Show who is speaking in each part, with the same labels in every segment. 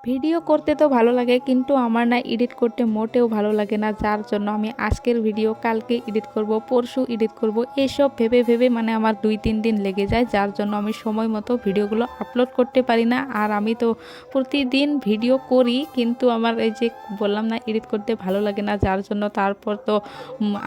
Speaker 1: Video করতে তো ভালো লাগে, কিন্তু আমার না এডিট করতে মোটেও ভালো লাগে না। যার জন্য আমি আজকের ভিডিও কালকে এডিট করব, পরশু এডিট করব, এসব ভেবে ভেবে মানে আমার 2-3 দিন লেগে যায়। যার জন্য আমি সময় মতো ভিডিওগুলো আপলোড করতে পারি না। আর আমি তো প্রতিদিন ভিডিও করি, কিন্তু আমার এই যে বললাম না, এডিট করতে ভালো লাগে না। যার জন্য তারপর তো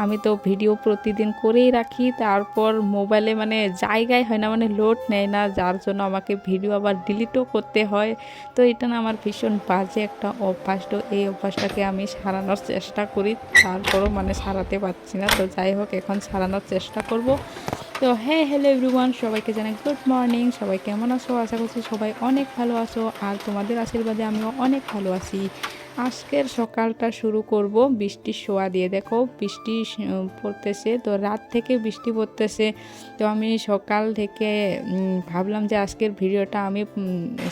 Speaker 1: আমি তো ভিডিও প্রতিদিন করেই রাখি, তারপর মোবাইলে মানে জায়গায় হয় না, মানে লোড নেয় না। যার জন্য আমাকে ভিডিও আবার ডিলিটও করতে হয়। তো এটা না আমার ভীষণ বাজে একটা অভ্যাস। তো এই অভ্যাসটাকে আমি সারানোর চেষ্টা করি, তারপরও মানে সারাতে পারছি না। তো যাই হোক, এখন সারানোর চেষ্টা করব। তো হ্যাঁ, হ্যালো এভরিওয়ান, সবাইকে জানাই গুড মর্নিং। সবাই কেমন আছো? আশা করছি সবাই অনেক ভালো আছো, আর তোমাদের আশীর্বাদে আমিও অনেক ভালো আছি। আজকের সকালটা শুরু করব বৃষ্টির ছোঁয়া দিয়ে। দেখো বৃষ্টি পড়তেছে, তো রাত থেকে বৃষ্টি পড়তেছে। তো আমি সকাল থেকে ভাবলাম যে আজকের ভিডিওটা আমি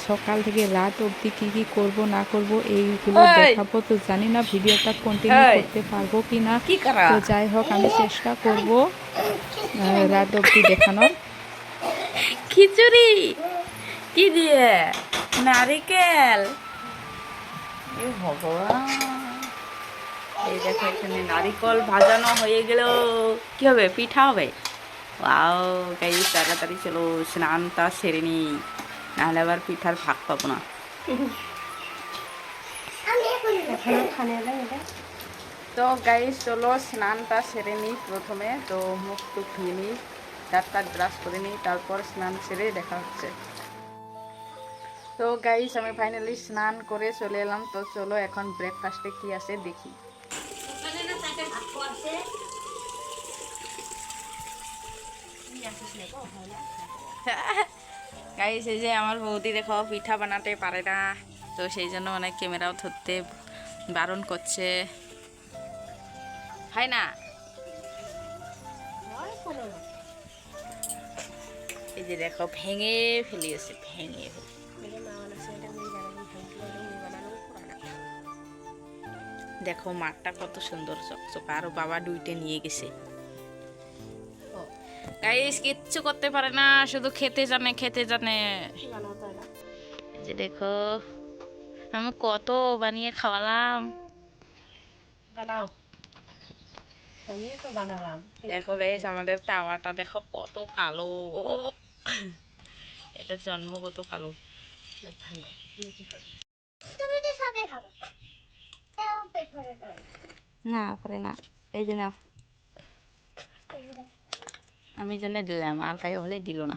Speaker 1: সকাল থেকে রাত অবধি কী কী করবো না করব এইগুলো দেখাবো। তো জানি না ভিডিওটা কন্টিনিউ করতে পারবো কি না। তো যাই হোক, আমি চেষ্টা করব রাত অবধি দেখানোর।
Speaker 2: খিচুড়ি কি দিয়ে? নারিকেল। এ ভগবান, এই দেখো এখানে নারিকেল ভাজানো হয়ে গেল। কি হবে? পিঠা হবে। ওয়াও গাইস, তাড়াতাড়ি চলো স্নানটা সেরে নি, নাহলে আবার পিঠার ভাগ পাবো না। তো গাইস চলো স্নানটা সেরে নিই প্রথমে। তো মুখ টুক ধুয়ে নিই, দাঁত টাত ব্রাশ করে নিই, তারপর স্নান সেরে দেখা হচ্ছে। তো গাইস আমি ফাইনালি স্নান করে চলে এলাম। তো চলো এখন ব্রেকফাস্টে কি আছে দেখি। গাইস এই যে আমার বৌদি দেখো পিঠা বানাতে পারে না, তো সেই জন্য অনেক ক্যামেরাও ধরতে বারণ করছে। হয় না? এই যে দেখো ভেঙে ফেলিয়েছে, ভেঙে দেখো মাঠটা কত সুন্দর চকচক, আরো বাবা দুইটা নিয়ে গেছে। গাইস কিচ্ছু করতে পারে না, শুধু খেতে জানে, খেতে জানে। যে দেখো আমি কত বানিয়ে খাওয়ালাম। দেখো গাইস আমাদের তাওয়াটা দেখো কত কালো, এটা জন্মগত কালো। না পারে না, এই যে নাও, আমি জন্য দিলাম, আর তাই হলে দিল না।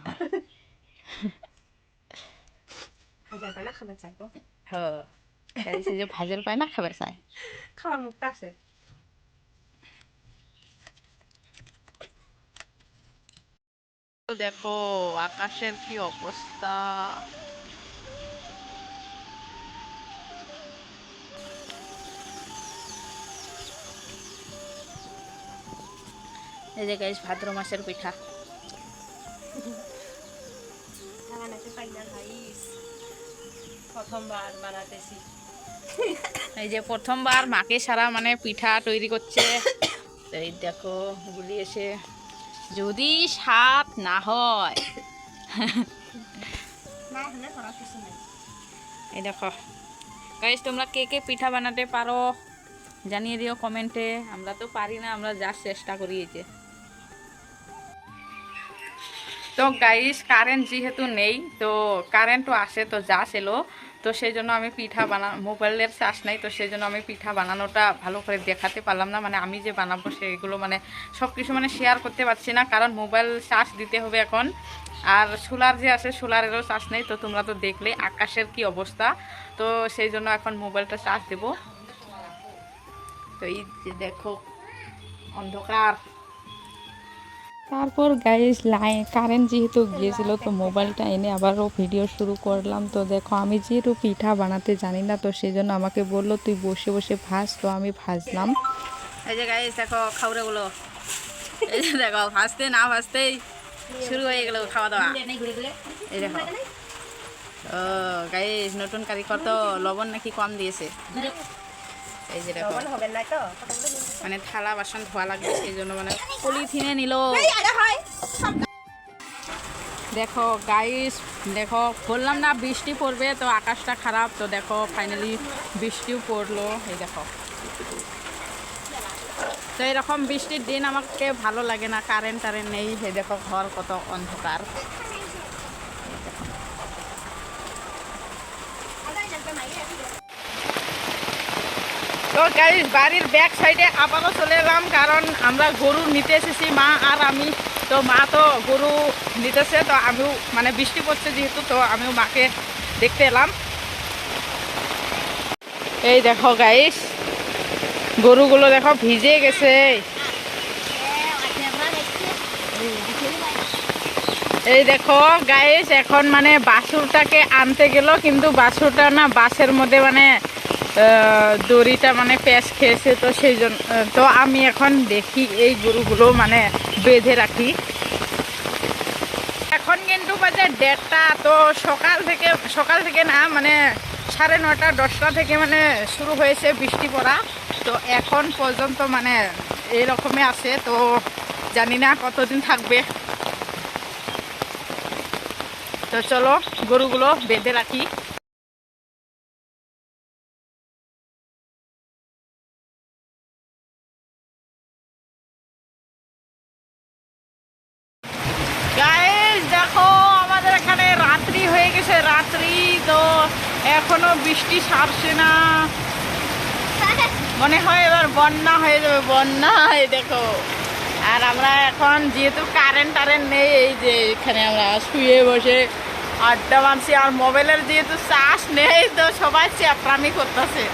Speaker 2: হ্যাঁ যে ভাজের পায় না, খাবার চায়, খাওয়ার মুখটা আছে। দেখো আকাশের কি অবস্থা। এই যে গাইস ভাদ্র মাসের পিঠা। প্রথমবার বানাতেছি, এই যে প্রথমবার মাকে সারা মানে পিঠা তৈরি করছে। এই দেখো গুলি এসে যদি স্বাদ না হয়, এই দেখো গাইস তোমরা কে কে পিঠা বানাতে পারো জানিয়ে দিও কমেন্টে। আমরা তো পারি না, আমরা যা চেষ্টা করি। এই যে তো গাইস কারেন্ট যেহেতু নেই, তো কারেন্টও আসে তো যা ছিল, তো সেই জন্য আমি পিঠা মোবাইলের চার্জ নাই, তো সেই জন্য আমি পিঠা বানানোটা ভালো করে দেখাতে পারলাম না। মানে আমি যে বানাবো সেগুলো মানে সব কিছু মানে শেয়ার করতে পারছি না, কারণ মোবাইল চার্জ দিতে হবে এখন। আর সোলার যে আছে সোলারেরও চার্জ নেই। তো তোমরা তো দেখলে আকাশের কি অবস্থা, তো সেই জন্য এখন মোবাইলটা চার্জ দেবো। তো এই যে দেখো অন্ধকার।
Speaker 1: তারপর গাইস কারেন্ট যেহেতু গিয়েছিল, তো মোবাইলটা এনে আবারও ভিডিও শুরু করলাম। তো দেখো আমি যেহেতু পিঠা বানাতে জানি না, তো সেই জন্য আমাকে বললো তুই বসে বসে ভাজ, তো আমি ভাজলাম।
Speaker 2: এই যে গাইস দেখো খাবারগুলো, এই যে দেখো ভাজতে না ভাজতেই শুরু হয়ে গেল খাওয়া দাওয়া। এই দেখো ও গাইস নতুন কারিগর তো লবণ নাকি কম দিয়েছে। এই যে দেখো মানে থালা বাসন ধোয়া লাগবে, সেই জন্য মানে পলিথিনে নিল। দেখো গাইস দেখো বললাম না বৃষ্টি পড়বে, তো আকাশটা খারাপ, তো দেখো ফাইনালি বৃষ্টিও পড়লো। এই দেখো, তো এরকম বৃষ্টির দিন আমাকে ভালো লাগে না, কারেন্ট টারেন্ট নেই। এই দেখো ঘর কত অন্ধকার। তো গাইস বাড়ির ব্যাক সাইডে আবারও চলে এলাম, কারণ আমরা গরু নিতে এসেছি মা আর আমি। তো মা তো গরু নিতেছে, তো আমিও মানে বৃষ্টি পড়ছে যেহেতু, তো আমিও মাকে দেখতে এলাম। এই দেখো গাইস, গরুগুলো দেখো ভিজে গেছে। এই দেখো গাইস, এখন মানে বাছুরটাকে আনতে গেল, কিন্তু বাছুরটা না বাসের মধ্যে মানে দড়িটা মানে প্যাঁচ খেয়েছে, তো সেই জন্য তো আমি এখন দেখি এই গরুগুলো মানে বেঁধে রাখি। এখন কিন্তু বাজে 1:30, তো সকাল থেকে না মানে 9:30 10টা থেকে মানে শুরু হয়েছে বৃষ্টি পড়া, তো এখন পর্যন্ত মানে এরকমই আছে। তো জানি না কতদিন থাকবে। তো চলো গরুগুলো বেঁধে রাখি। গাইস দেখো আমাদের এখানে রাত্রি হয়ে গেছে, রাত্রি, তো এখনো বৃষ্টি ছাড়ছে না। মনে হয় এবার বন্যা হয়ে যাবে, বন্যা। এই দেখো, আর আমরা এখন যেহেতু কারেন্ট টারেন্ট নেই, এই যে এখানে আমরা শুয়ে বসে আড্ডা মারছি, আর মোবাইলের যেহেতু চার্জ নেই, তো সবাই চ্যাপড়ামি করতেছে।